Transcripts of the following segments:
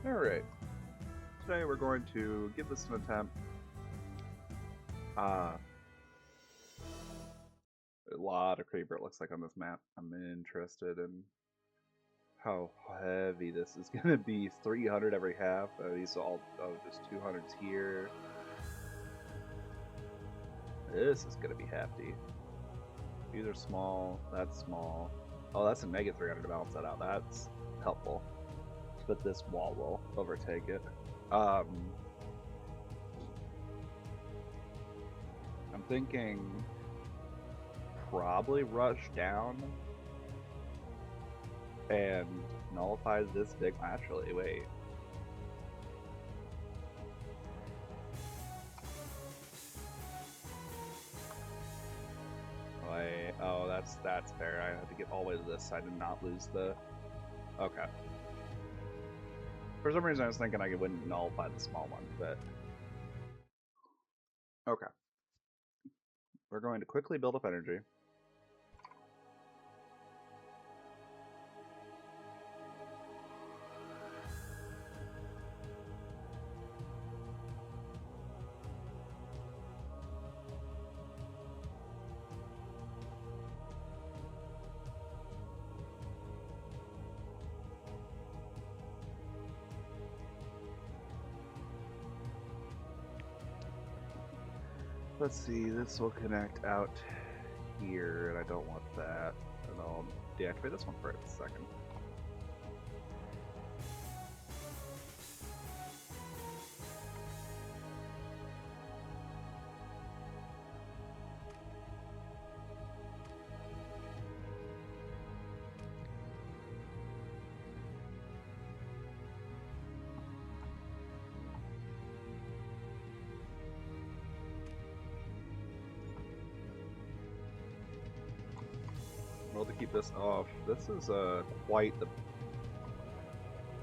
Alright, today we're going to give this an attempt. A lot of creeper it looks like on this map. I'm interested in how heavy this is going to be. 300 every half. These all, just 200s here. This is going to be hefty. These are small, that's small. Oh, that's a mega 300 to balance that out. That's helpful. But this wall will overtake it. I'm thinking probably rush down and nullify this big. Actually, wait. Wait. Oh, that's fair. I had to get all the way to this side and not lose the. Okay. For some reason, I was thinking I wouldn't nullify the small one, but okay. We're going to quickly build up energy. Let's see, this will connect out here, and I don't want that. And I'll deactivate this one for a second. Well, to keep this off, this is quite the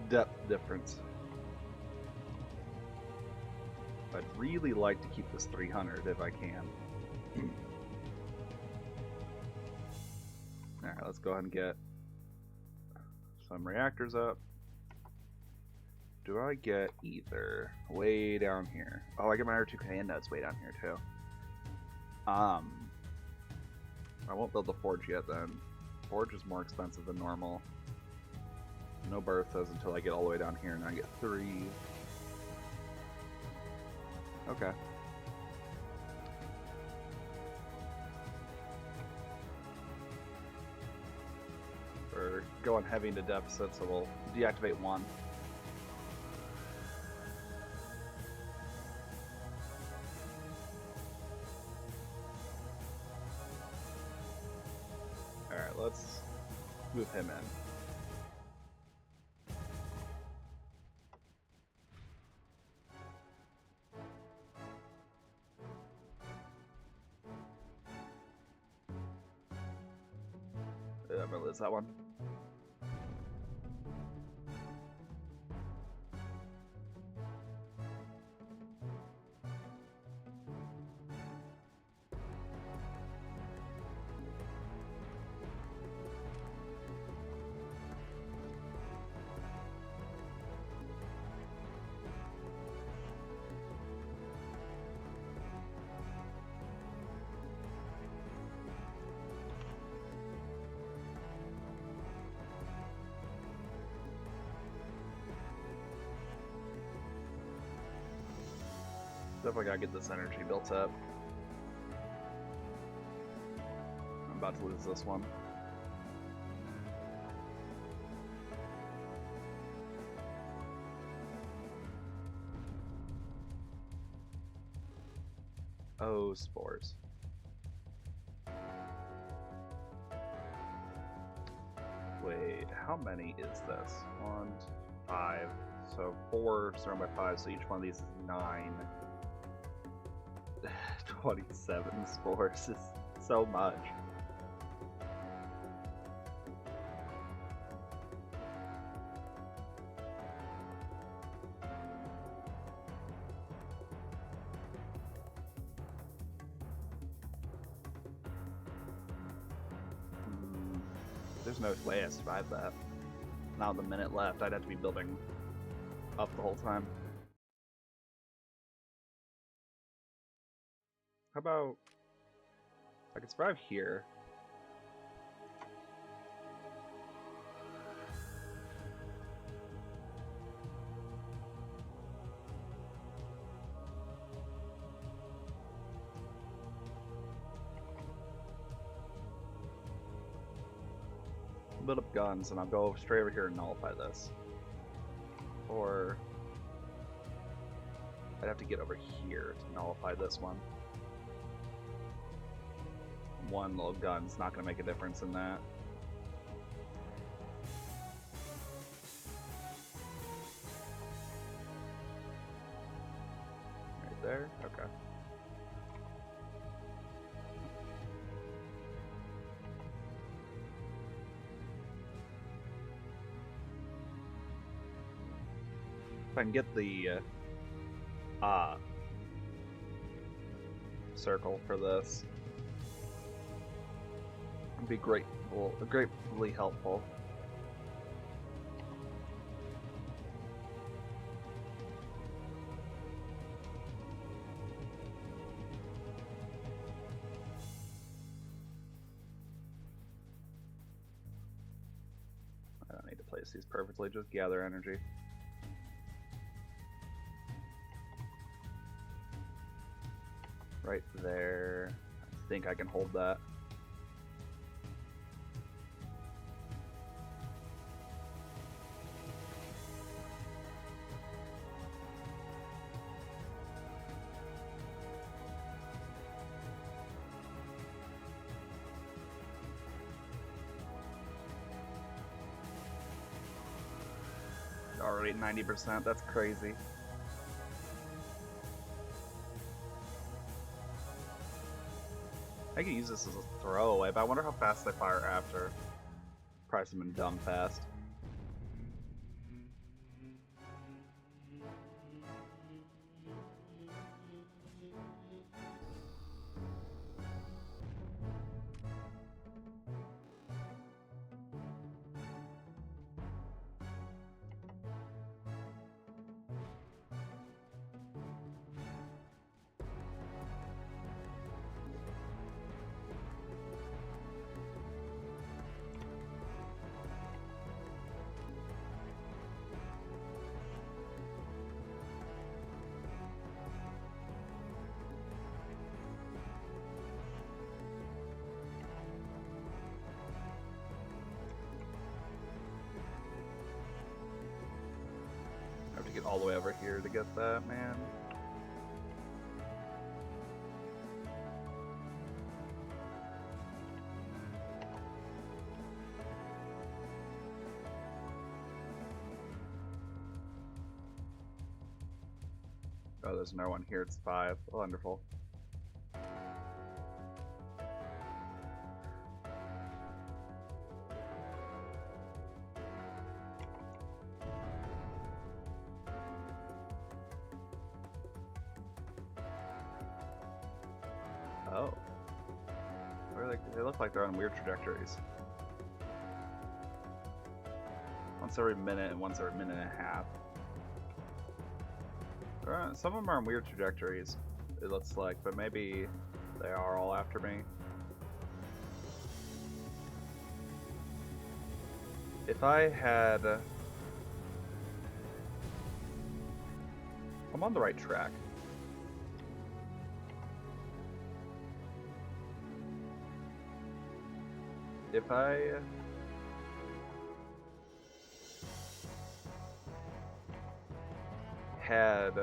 depth difference. I'd really like to keep this 300 if I can. Alright, let's go ahead and get some reactors up. Do I get either? Way down here. Oh, I get my R2K nodes way down here too. I won't build the forge yet then. Forge is more expensive than normal. No Berthas until I get all the way down here and I get 3. Okay. We're going heavy into deficit, so we'll deactivate 1. Alright, let's move him in. I'm gonna lose that one. Definitely gotta get this energy built up. I'm about to lose this one. Oh, spores. Wait, how many is this? 1, 5. So 4 surrounded by 5, so each one of these is 9. 27 spores is so much. There's no way I survived that. Now with a minute left, I'd have to be building up the whole time. How about I can survive here. Build up guns and I'll go straight over here and nullify this. Or I'd have to get over here to nullify this one. One little gun's not going to make a difference in that. Right there? Okay. If I can get the circle for this, it'd be gratefully helpful. I don't need to place these perfectly, just gather energy. Right there. I think I can hold that. Already 90%, that's crazy. I could use this as a throwaway, but I wonder how fast they fire after. Probably something dumb fast. I have to get all the way over here to get that, man. Oh, there's no one here. It's 5. Wonderful. Oh. They look like they're on weird trajectories. Once every minute and once every minute and a half. Some of them are on weird trajectories, it looks like, but maybe they are all after me. If I had... I'm on the right track. If I... had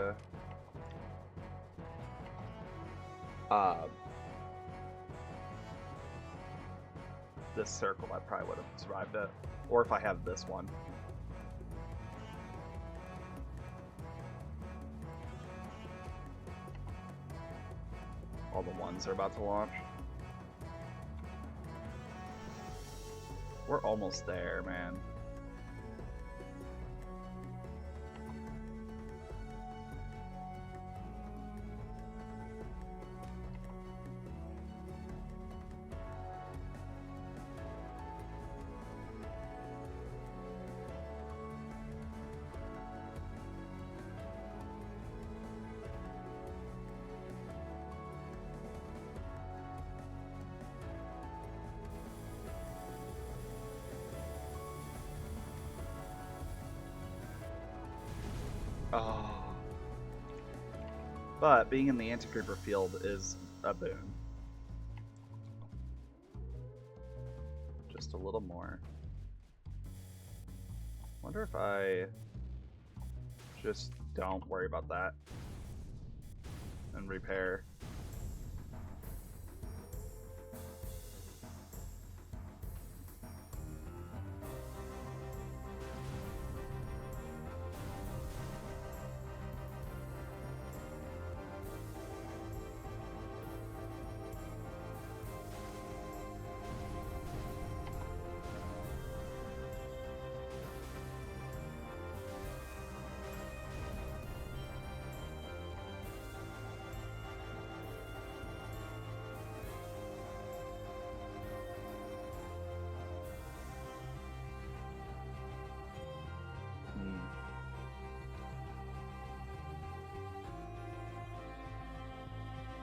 this circle, I probably would have survived it. Or if I have this one. All the ones are about to launch. We're almost there, man. Oh. But being in the anti-creeper field is a boon. Just a little more. Wonder if I just don't worry about that and repair.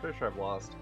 Pretty sure I've lost.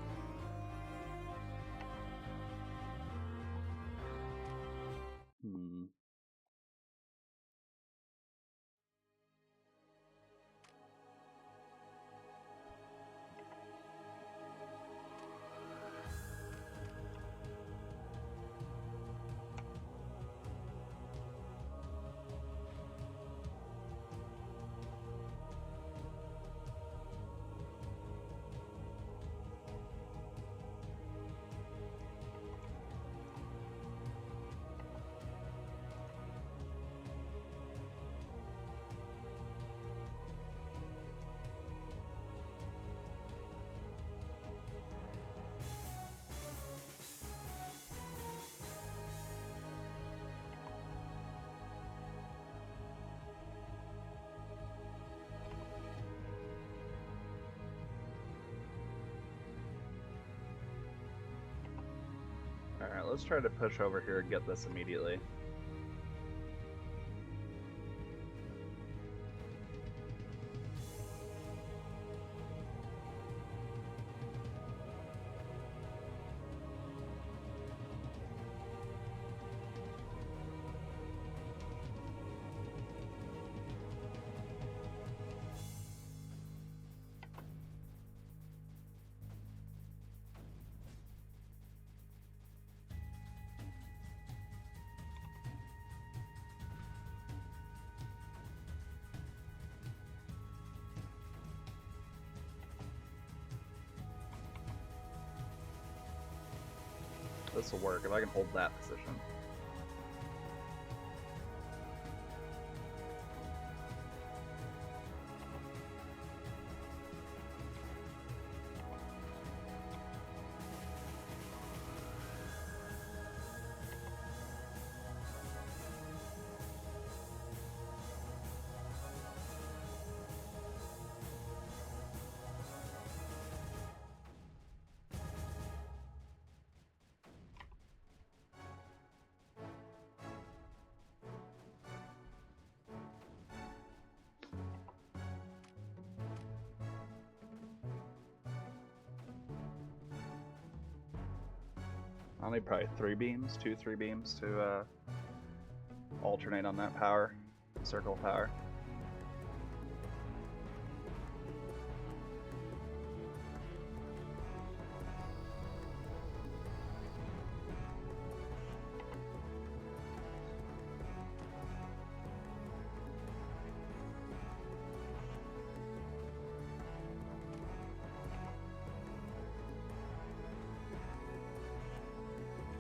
Alright, let's try to push over here and get this immediately. This will work if I can hold that position. I'll need probably 3 beams, 2-3 beams to alternate on that power, circle power.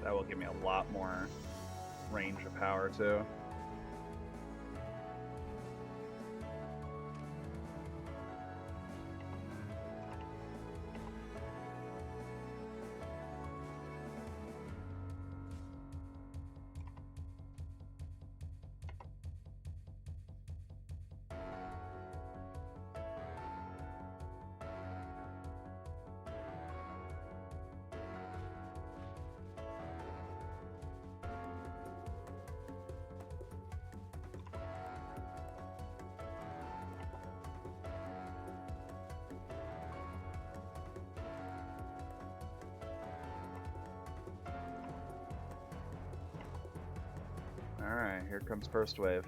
That will give me a lot more range of power too. Alright, here comes first wave.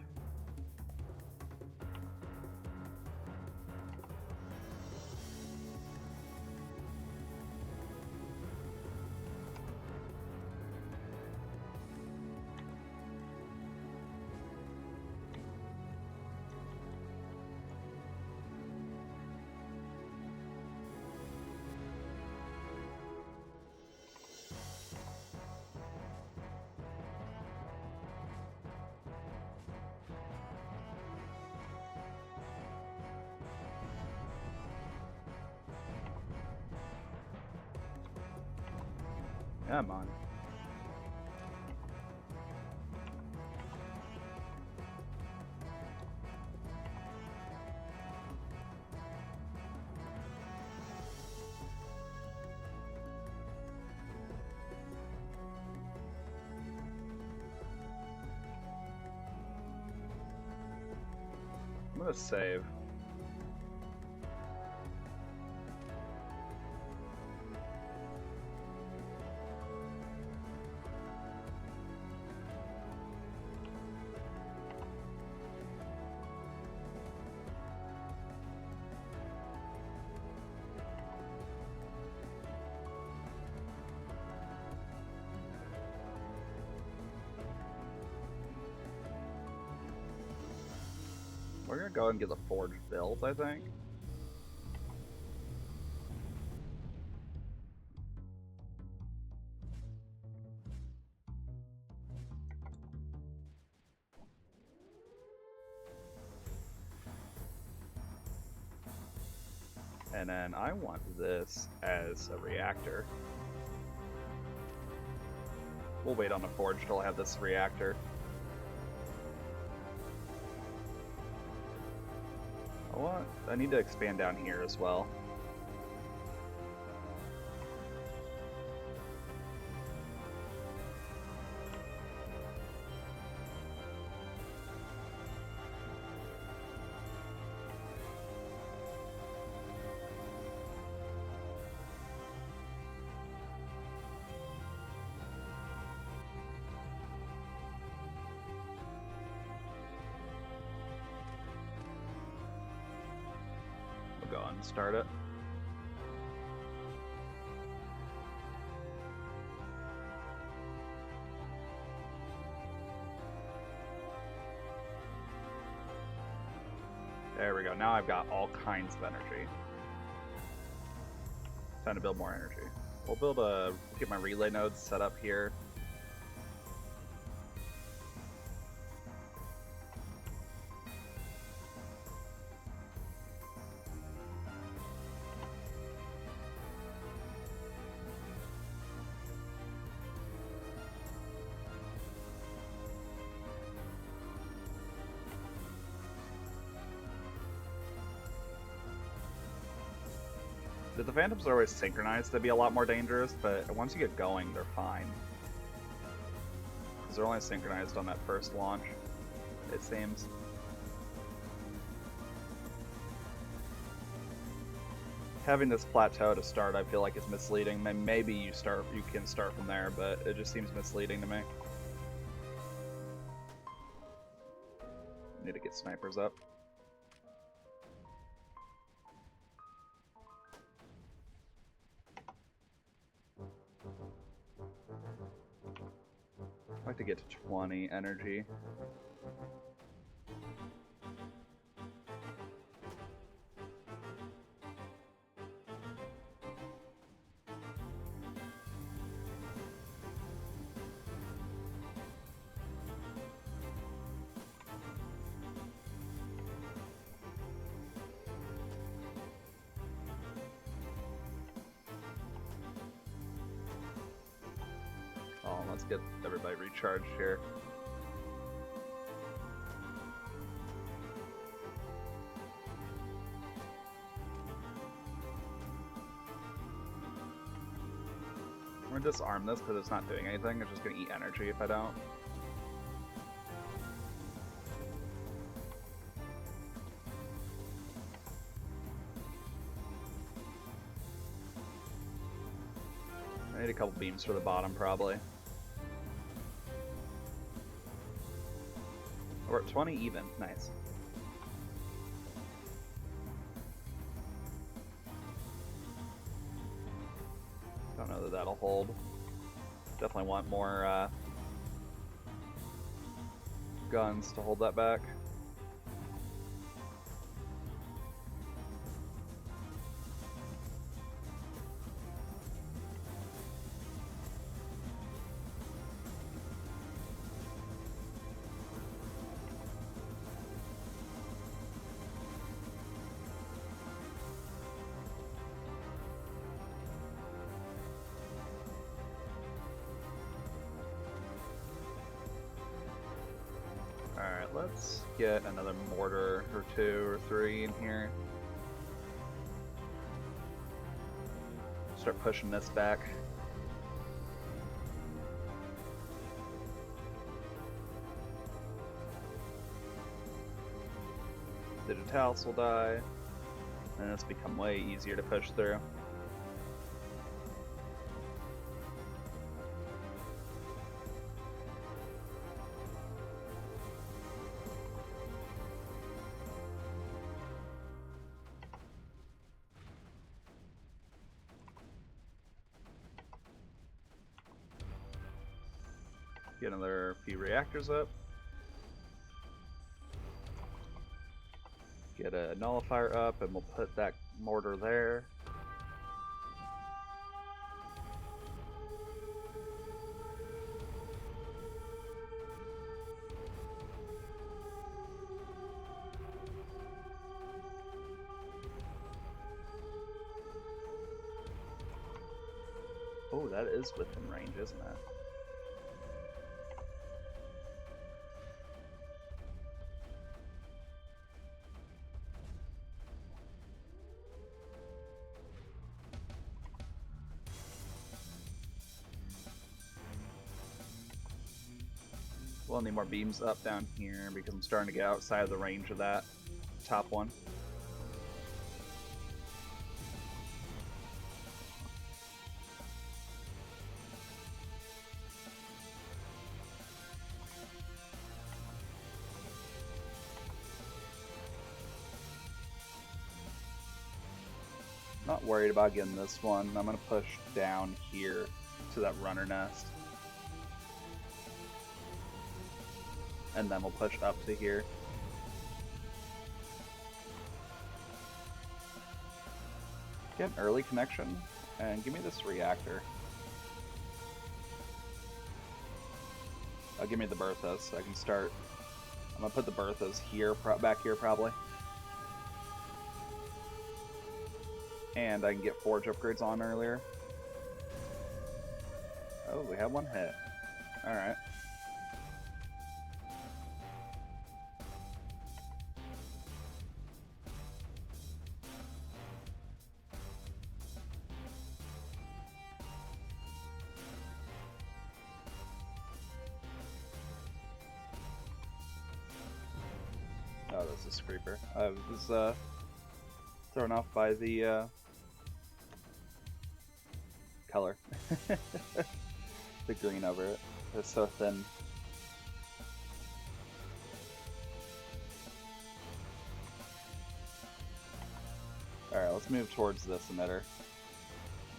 Come on. I'm gonna save. We're gonna go and get the forge built, I think. And then I want this as a reactor. We'll wait on the forge till I have this reactor. I need to expand down here as well. We'll go and start it. There we go. Now I've got all kinds of energy. Time to build more energy. We'll get my relay nodes set up here. The Phantoms are always synchronized to be a lot more dangerous, but once you get going, they're fine. Because they're only synchronized on that first launch, it seems. Having this plateau to start, I feel like is misleading. Maybe you can start from there, but it just seems misleading to me. Need to get snipers up. I'd like to get to 20 energy. Let's get everybody recharged here. I'm gonna disarm this because it's not doing anything. It's just gonna eat energy if I don't. I need a couple beams for the bottom, probably. We're at 20 even. Nice. Don't know that that'll hold. Definitely want more guns to hold that back. let's get another mortar or 2 or 3 in here. Start pushing this back. Digitalis will die, and it's become way easier to push through. Get another few reactors up. Get a nullifier up, and we'll put that mortar there. Oh, that is within range, isn't it? We'll need more beams up down here because I'm starting to get outside of the range of that top one. Not worried about getting this one. I'm going to push down here to that runner nest. And then we'll push up to here. Get an early connection and give me this reactor. Give me the Berthas so I can start. I'm going to put the Berthas here, back here probably. And I can get forge upgrades on earlier. Oh, we have one hit. Alright. Oh, this is Creeper. I was thrown off by the color. The green over it. It's so thin. Alright, let's move towards this emitter.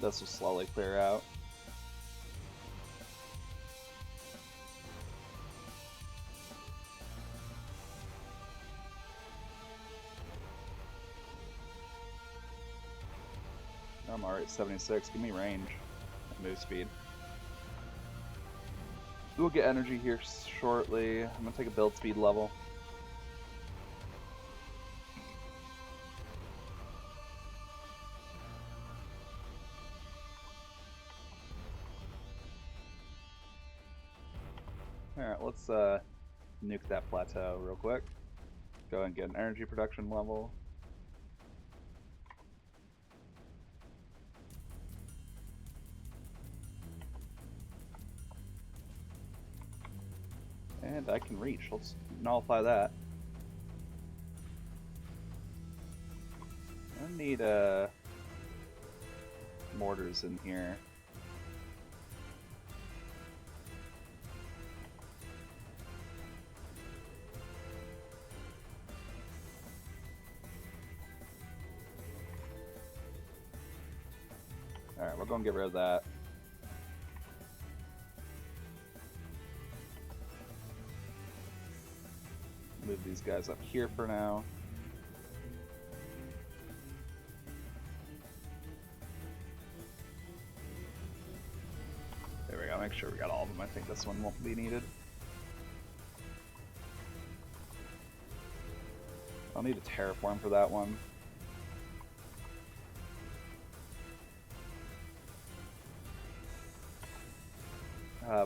This will slowly clear out. I'm alright, 76. Give me range and move speed. We'll get energy here shortly. I'm gonna take a build speed level. Alright, let's nuke that plateau real quick. Go and get an energy production level. And I can reach. Let's nullify that. I need mortars in here. Alright, we're going to get rid of that. Move these guys up here for now. There we go, make sure we got all of them. I think this one won't be needed. I'll need a terraform for that one.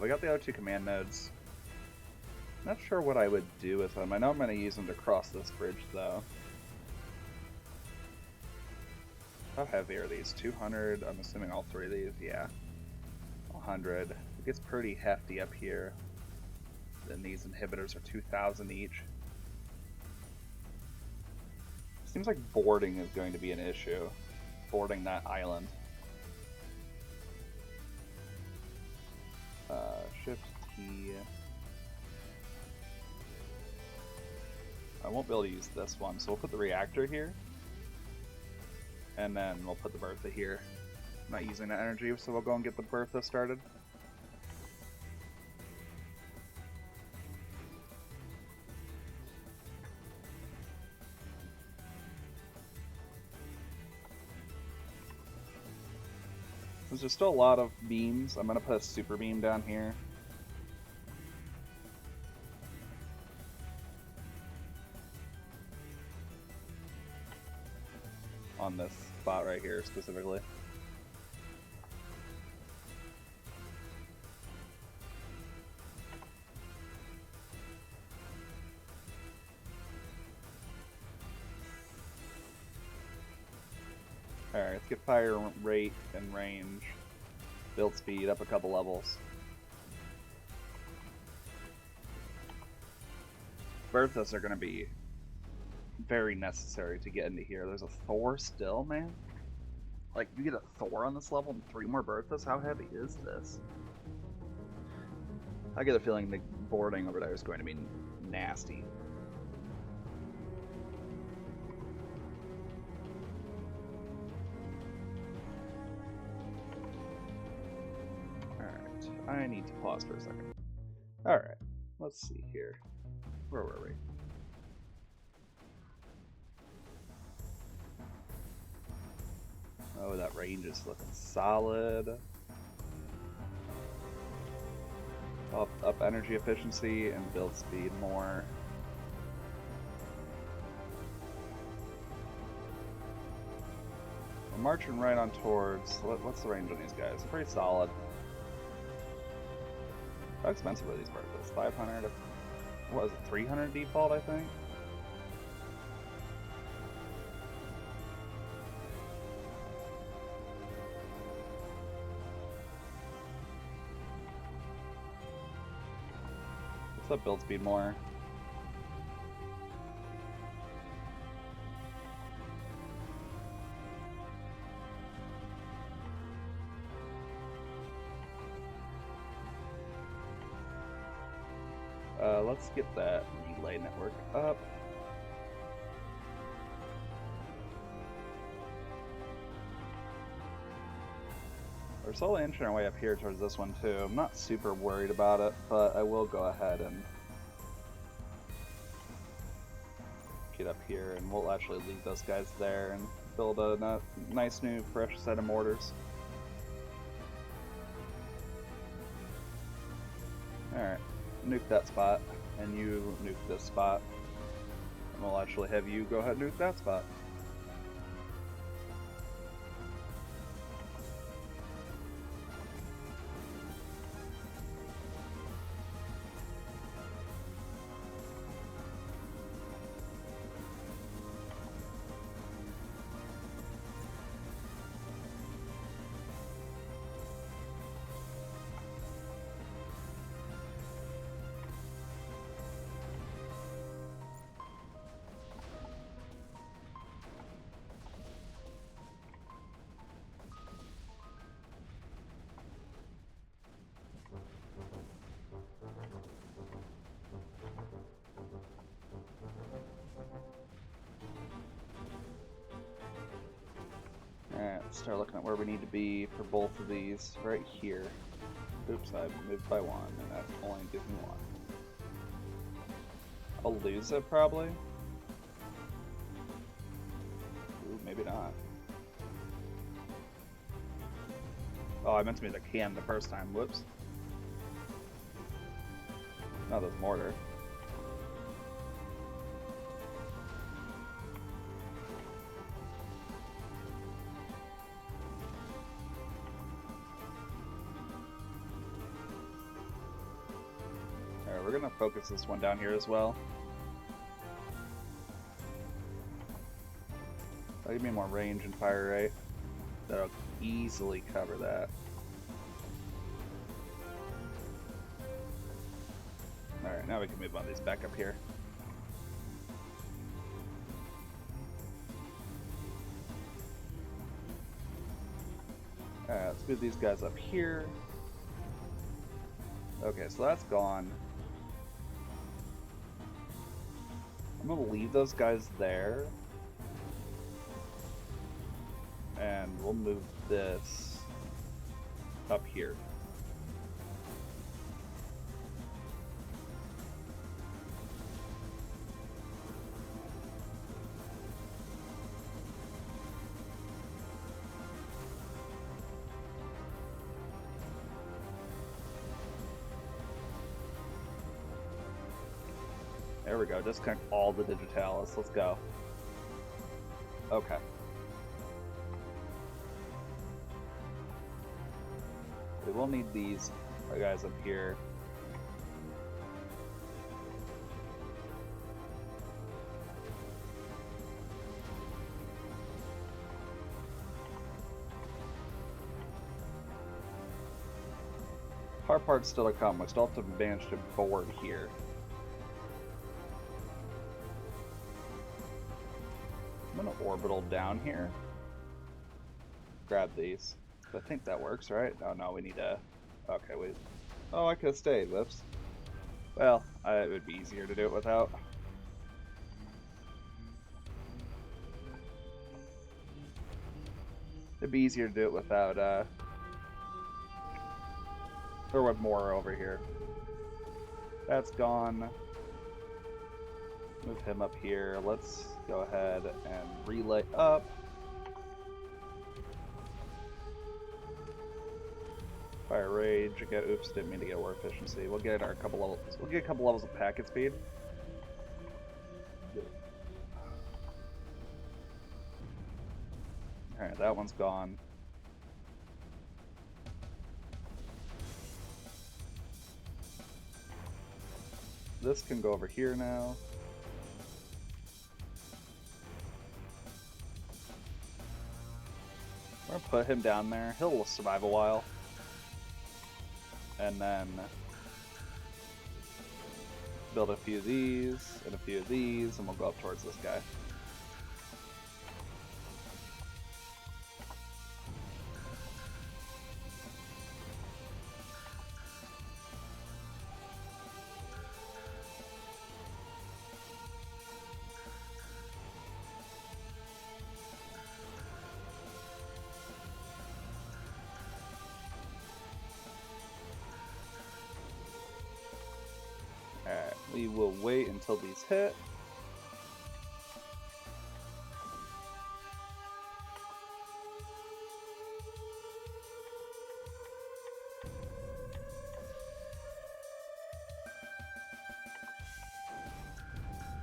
We got the other two command nodes. Not sure what I would do with them. I know I'm going to use them to cross this bridge, though. How heavy are these? 200? I'm assuming all three of these? Yeah. 100. It gets pretty hefty up here. Then these inhibitors are 2,000 each. Seems like boarding is going to be an issue. Boarding that island. Shift T. I won't be able to use this one, so we'll put the reactor here. And then we'll put the Bertha here. I'm not using that energy, so we'll go and get the Bertha started. Since there's still a lot of beams, I'm going to put a super beam down here. On this spot right here specifically. Alright, let's get fire rate and range. Build speed up a couple levels. Berthas are going to be very necessary to get into here. There's a Thor still, man? Like, you get a Thor on this level and 3 more Berthas? How heavy is this? I get a feeling the boarding over there is going to be nasty. I need to pause for a second. Alright, let's see here. Where were we? Oh, that range is looking solid. Up energy efficiency and build speed more. We're marching right on towards... What's the range on these guys? Pretty solid. How expensive are these Berthas? 500? What was it? 300 default, I think? What's up, build speed more? Let's get that relay network up. We're slowly inching our way up here towards this one too. I'm not super worried about it, but I will go ahead and get up here, and we'll actually leave those guys there and build a nice new fresh set of mortars. Alright, nuke that spot, and you nuke this spot. And we'll actually have you go ahead and nuke that spot. Alright, let's start looking at where we need to be for both of these. Right here. Oops, I moved by 1, and that only gives me 1. I'll lose it, probably. Ooh, maybe not. Oh, I meant to make the can the first time. Whoops. Not this mortar. we're gonna focus this one down here as well. That'll give me more range and fire rate. That'll easily cover that. Alright, now we can move on these back up here. Alright, let's move these guys up here. Okay, so that's gone. I'm gonna leave those guys there. And we'll move this up here. There we go, disconnect all the digitalis. Let's go. Okay. We will need these guys up here. Hard part's still to come. We still have to manage to board here. I'm gonna orbital down here. Grab these. I think that works, right? Oh no, we need to... Okay, wait. Oh, I could have stayed. Whoops. Well, it would be easier to do it without. It'd be easier to do it without, or with more over here. That's gone. Move him up here. Let's go ahead and relay up. Fire rage. Again, oops, didn't mean to get war efficiency. We'll get our couple levels. We'll get a couple levels of packet speed. All right, that one's gone. This can go over here now. We're gonna put him down there. He'll survive a while. And then build a few of these and a few of these, and we'll go up towards this guy. Alright, we will wait until these hit.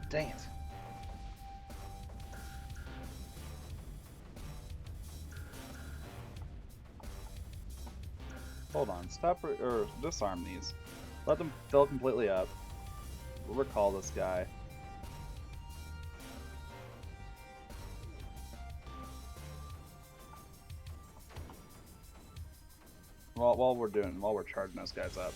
Dang it. Hold on, stop or disarm these. Let them fill completely up. We'll recall this guy. While we're charging those guys up.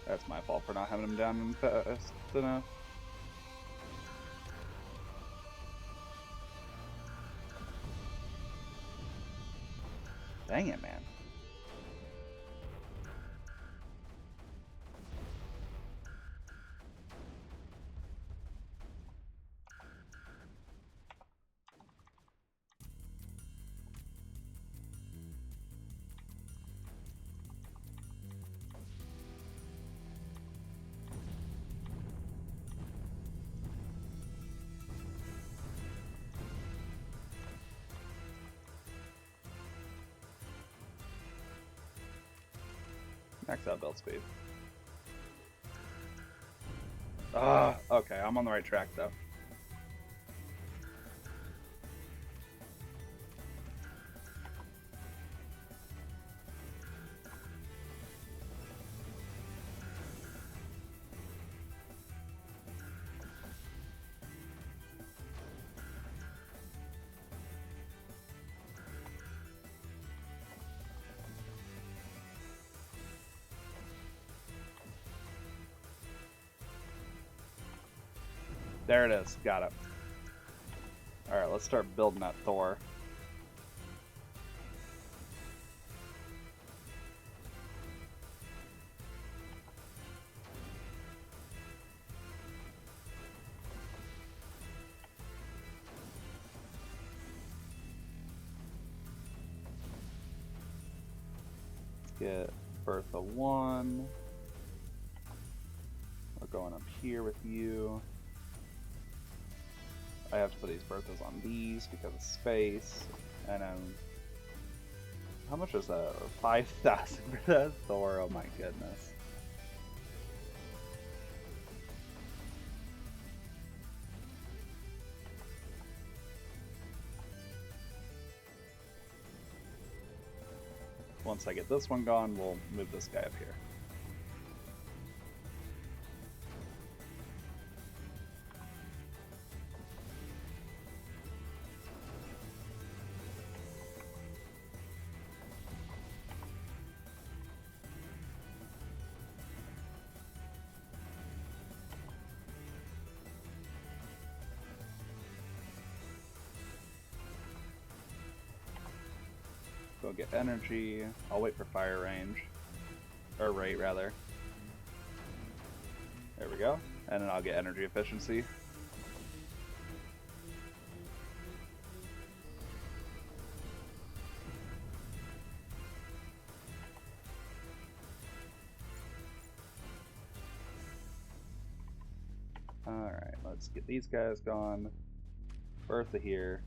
That's my fault for not having him down fast enough. Dang it, man. Max out build speed. Ah, okay, I'm on the right track though. There it is. Got it. Alright, let's start building that Thor. Let's get Bertha 1. We're going up here with you. I have to put these Berthas on these because of space. And then, how much is that? 5,000 for that Thor? Oh my goodness. Once I get this one gone, we'll move this guy up here. Go get energy. I'll wait for fire range. Or rate, rather. There we go. And then I'll get energy efficiency. Alright, let's get these guys gone. Bertha here.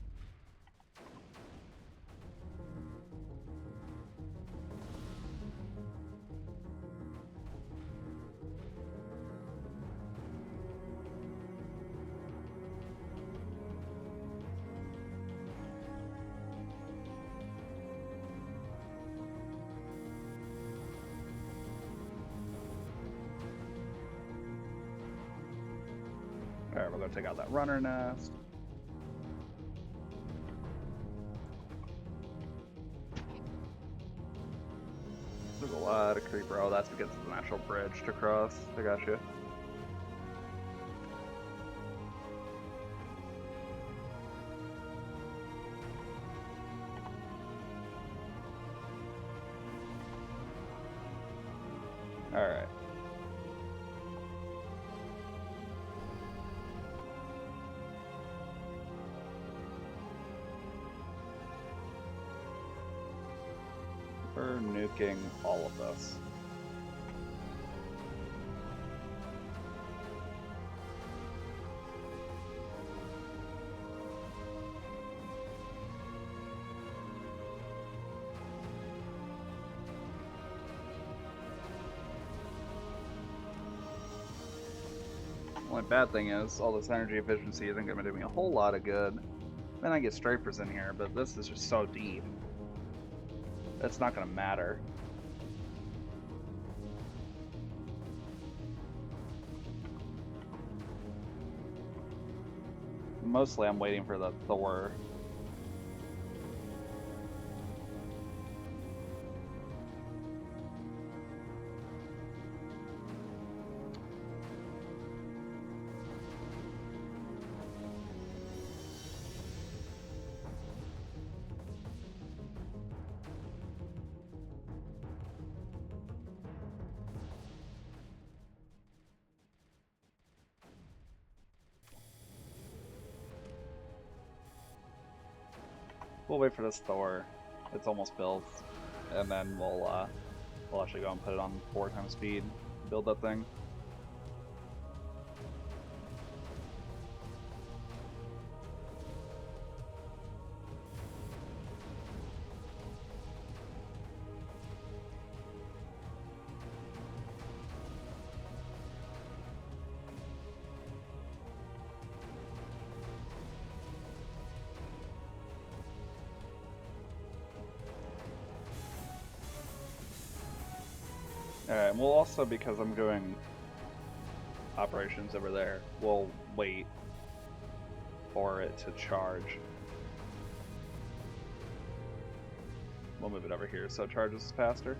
Alright, we're gonna take out that runner nest. There's a lot of creeper. Oh, that's because it's an actual bridge to cross. I got you. Alright. We're nuking all of this. Only bad thing is, all this energy efficiency isn't going to do me a whole lot of good. Then I get stripers in here, but this is just so deep. It's not going to matter. Mostly I'm waiting for the Thor. We'll wait for this Thor. It's almost built, and then we'll actually go and put it on 4 times speed. Build that thing. Alright, and we'll also, because I'm doing operations over there, we'll wait for it to charge. We'll move it over here so it charges faster.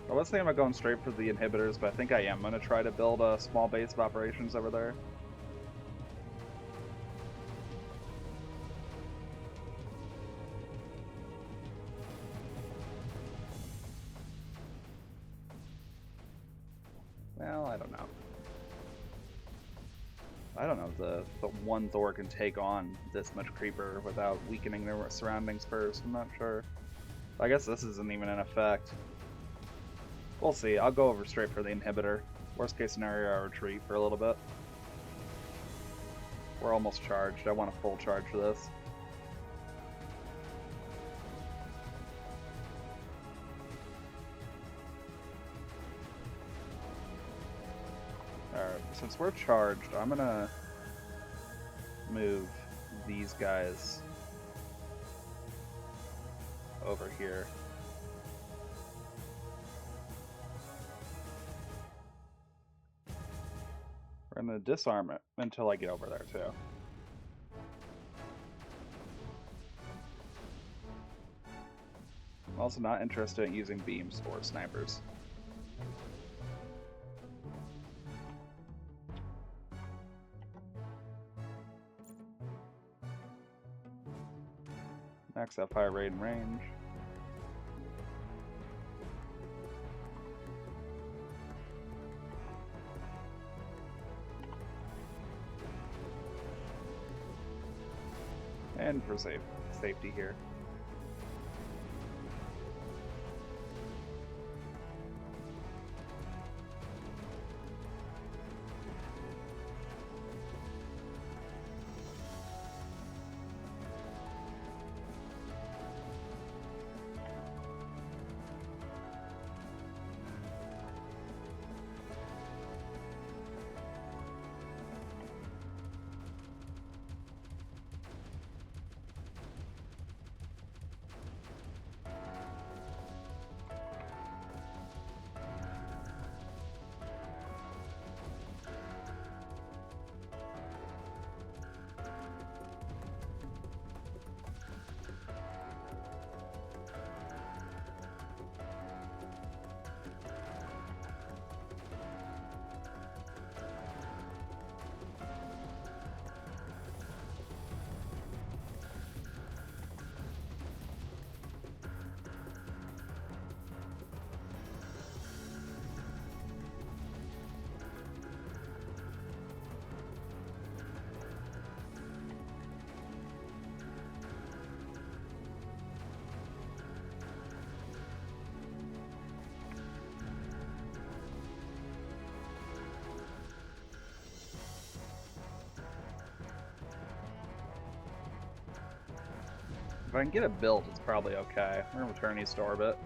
I was thinking about going straight for the inhibitors, but I think I am going to try to build a small base of operations over there. Well, I don't know. I don't know if the one Thor can take on this much creeper without weakening their surroundings first. I'm not sure. I guess this isn't even in effect. We'll see. I'll go over straight for the inhibitor. Worst case scenario, I retreat for a little bit. We're almost charged. I want a full charge for this. Alright, since we're charged, I'm gonna move these guys over here. We're gonna disarm it until I get over there too. I'm also not interested in using beams or snipers. Max out fire rate and range. And for safety here. If I can get it built, it's probably okay. We're gonna return East Orbit.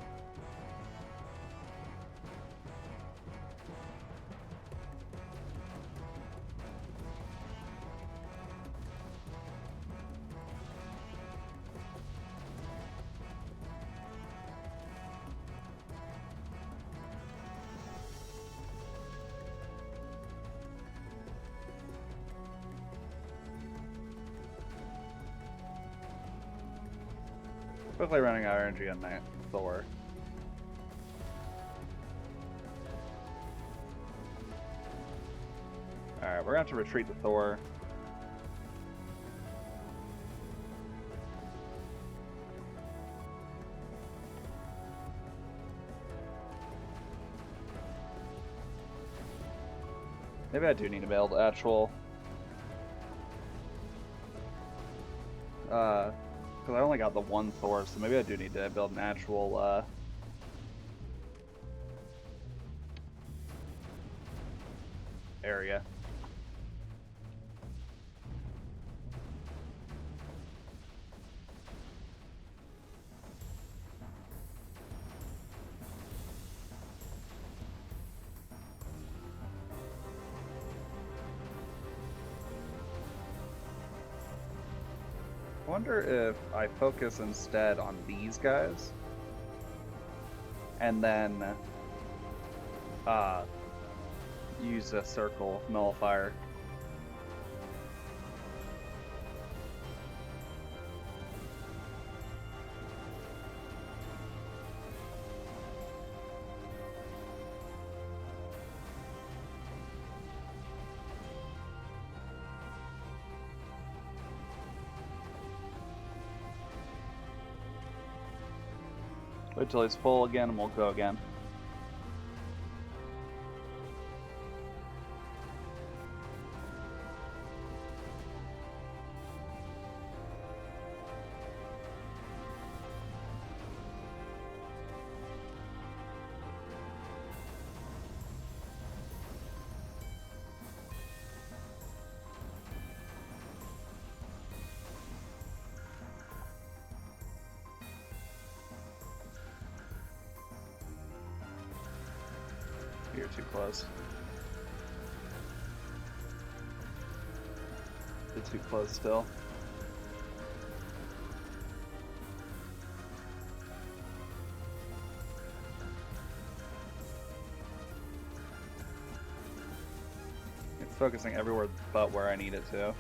Quickly running out of energy on that Thor. Alright, we're gonna have to retreat the Thor. Maybe I do need to build actual because I only got the one Thor, so maybe I do need to build an actual area. wonder if I focus instead on these guys, and then use a circle nullifier. Wait till he's full again and we'll go again. You're too close. You're too close still. It's focusing everywhere but where I need it to.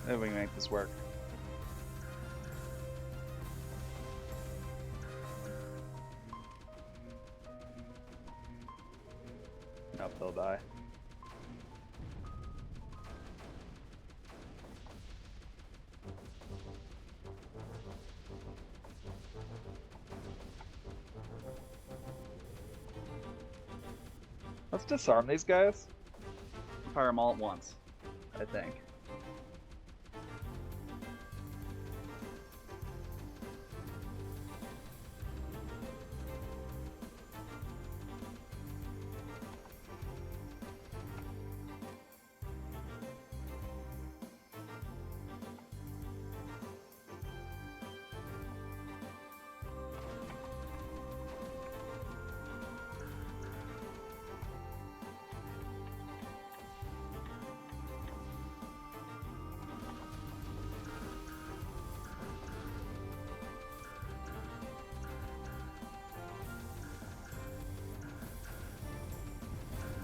Maybe we can make this work. Nope, they'll die. Let's disarm these guys. Fire them all at once, I think.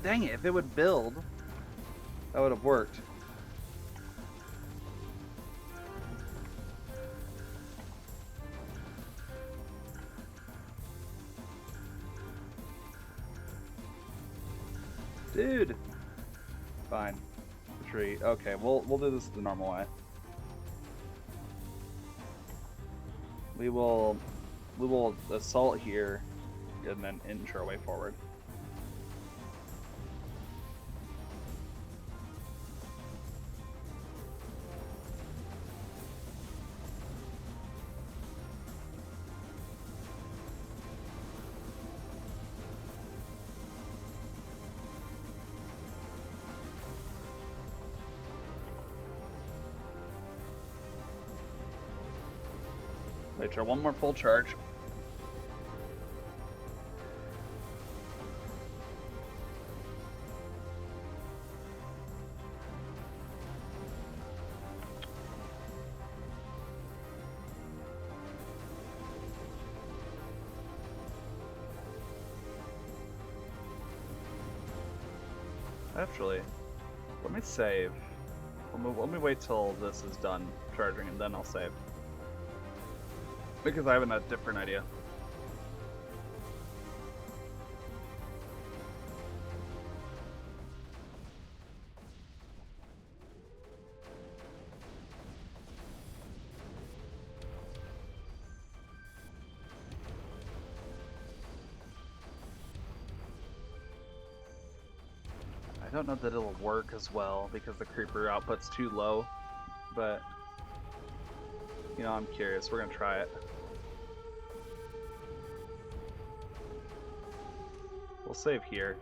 Dang it, if it would build, that would have worked. Dude! Fine. Retreat. Okay, we'll do this the normal way. We will assault here and then inch our way forward. Wait, try one more full charge. Actually, let me save. Let me wait till this is done charging and then I'll save. Because I have a different idea. I don't know that it'll work as well because the creeper output's too low, but you know, I'm curious. We're gonna try it. We'll save here.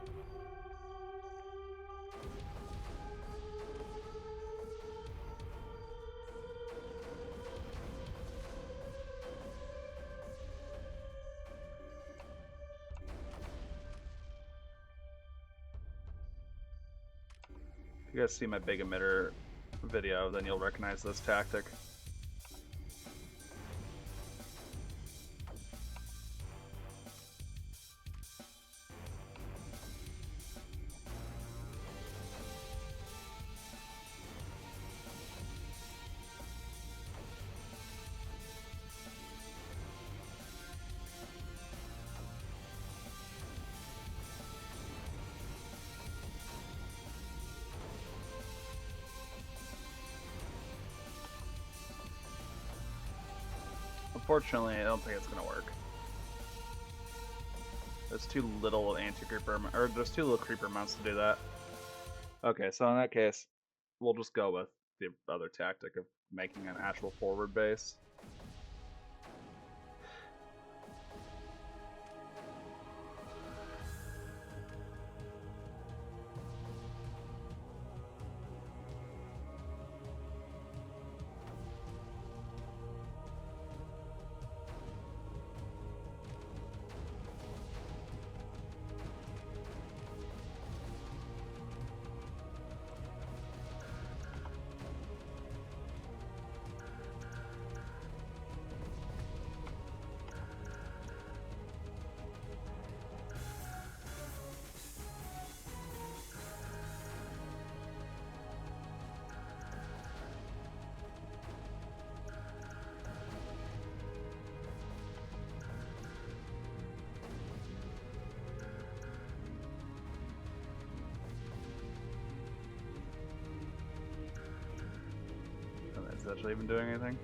If you guys see my big emitter video, then you'll recognize this tactic. Unfortunately, I don't think it's gonna work. There's too little anti-creeper, or there's too little creeper mounts to do that. Okay, so in that case, we'll just go with the other tactic of making an actual forward base. Is it actually even doing anything?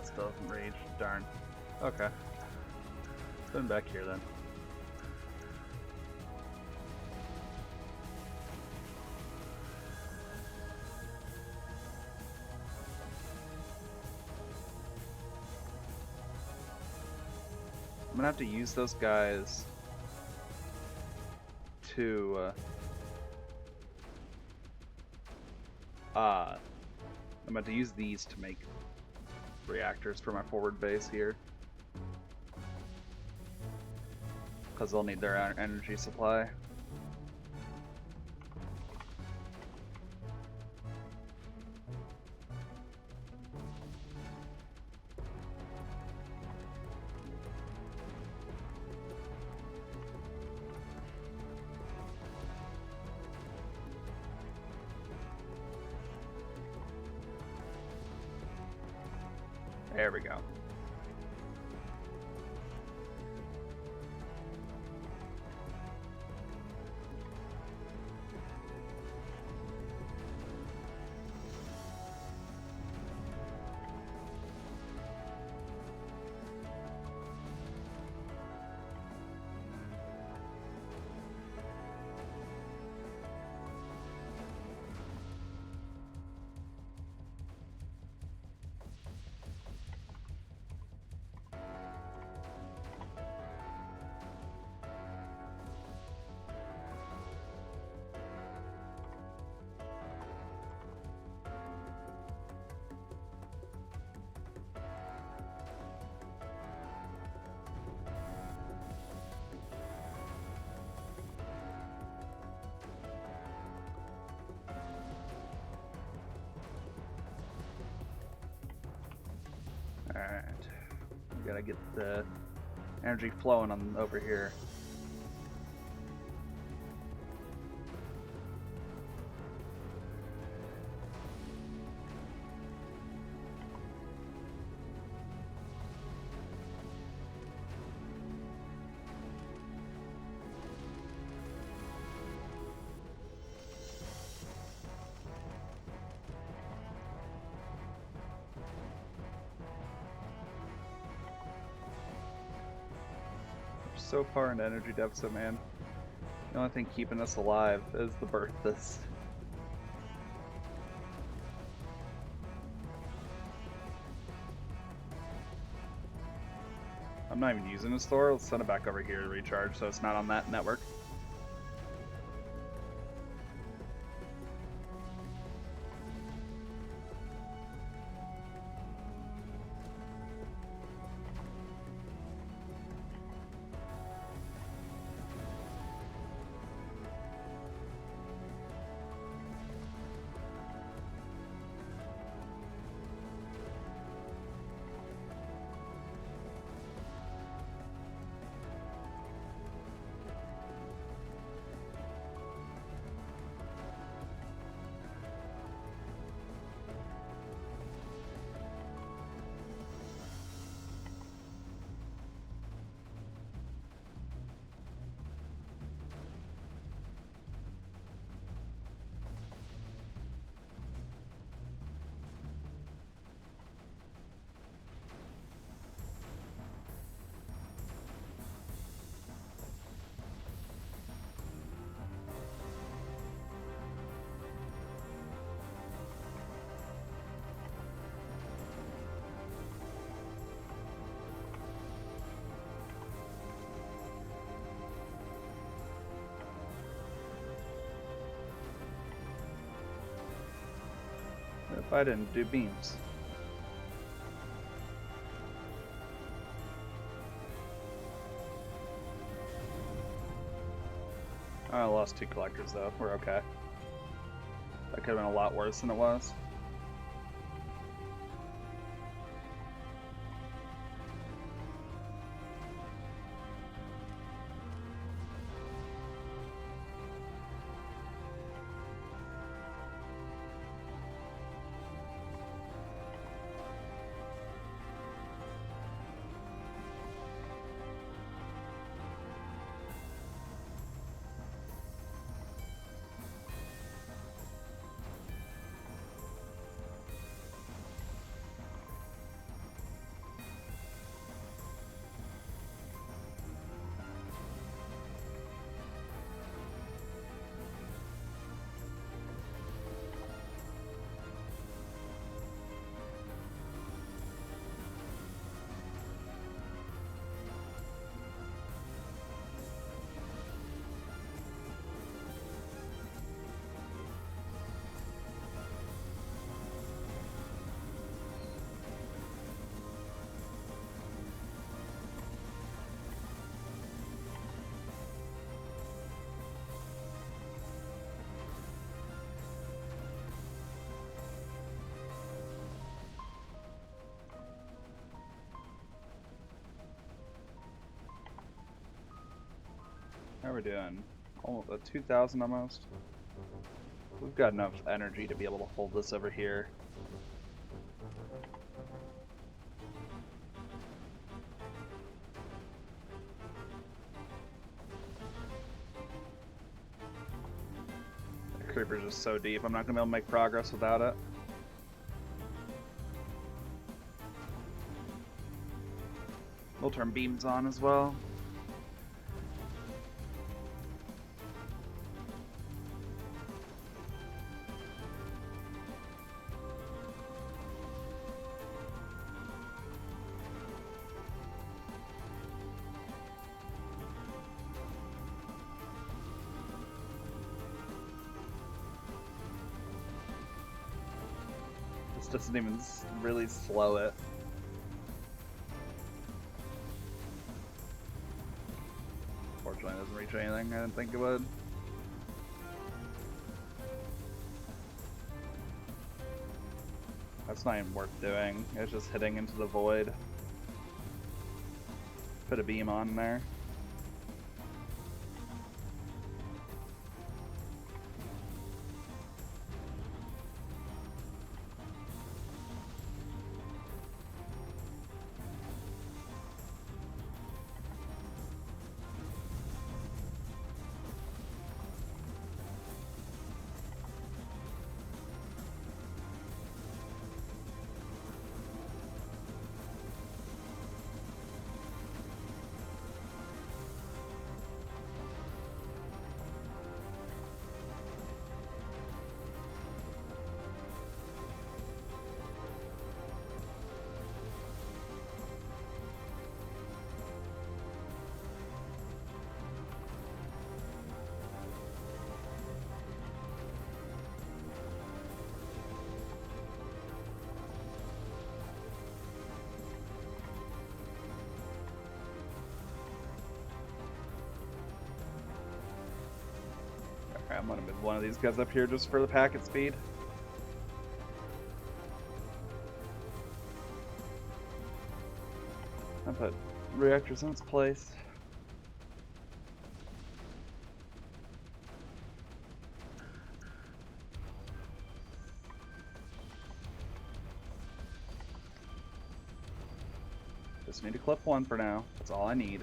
Still doesn't rage. Darn. Okay. Spin back here then. I'm gonna have to use those guys to I'm going to use these to make reactors for my forward base here, because they'll need their energy supply. There we go. Alright. We gotta get the energy flowing on over here. so far in energy deficit, man. The only thing keeping us alive is the Berthas. I'm not even using the store. Let's send it back over here to recharge so it's not on that network. If I didn't do beams. I lost 2 collectors though, we're okay. That could have been a lot worse than it was. How are we doing? Almost 2,000 almost. We've got enough energy to be able to hold this over here. The creeper's just so deep, I'm not gonna be able to make progress without it. We'll turn beams on as well. This doesn't even really slow it. Fortunately, it doesn't reach anything I didn't think it would. That's not even worth doing. It's just hitting into the void. Put a beam on there. I'm gonna move one of these guys up here just for the packet speed. I put reactors in its place. Just need to clip one for now. That's all I need.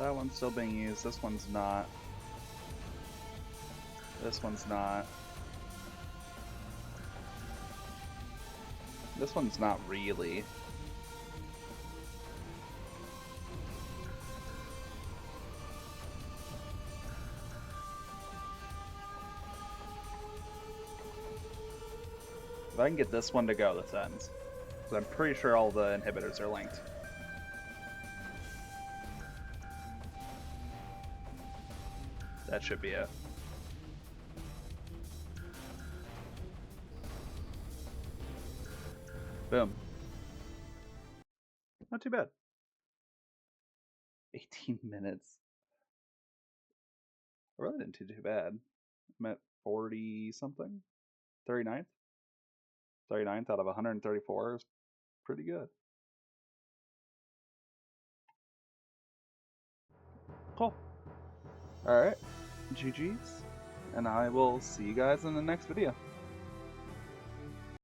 That one's still being used. This one's not. This one's not. This one's not really. If I can get this one to go, this ends. So I'm pretty sure all the inhibitors are linked. That should be it. Boom. Not too bad. 18 minutes. I really didn't do too bad. I'm at 40 something? 39th? 39th out of 134 is pretty good. Cool. Alright. GG's. And I will see you guys in the next video.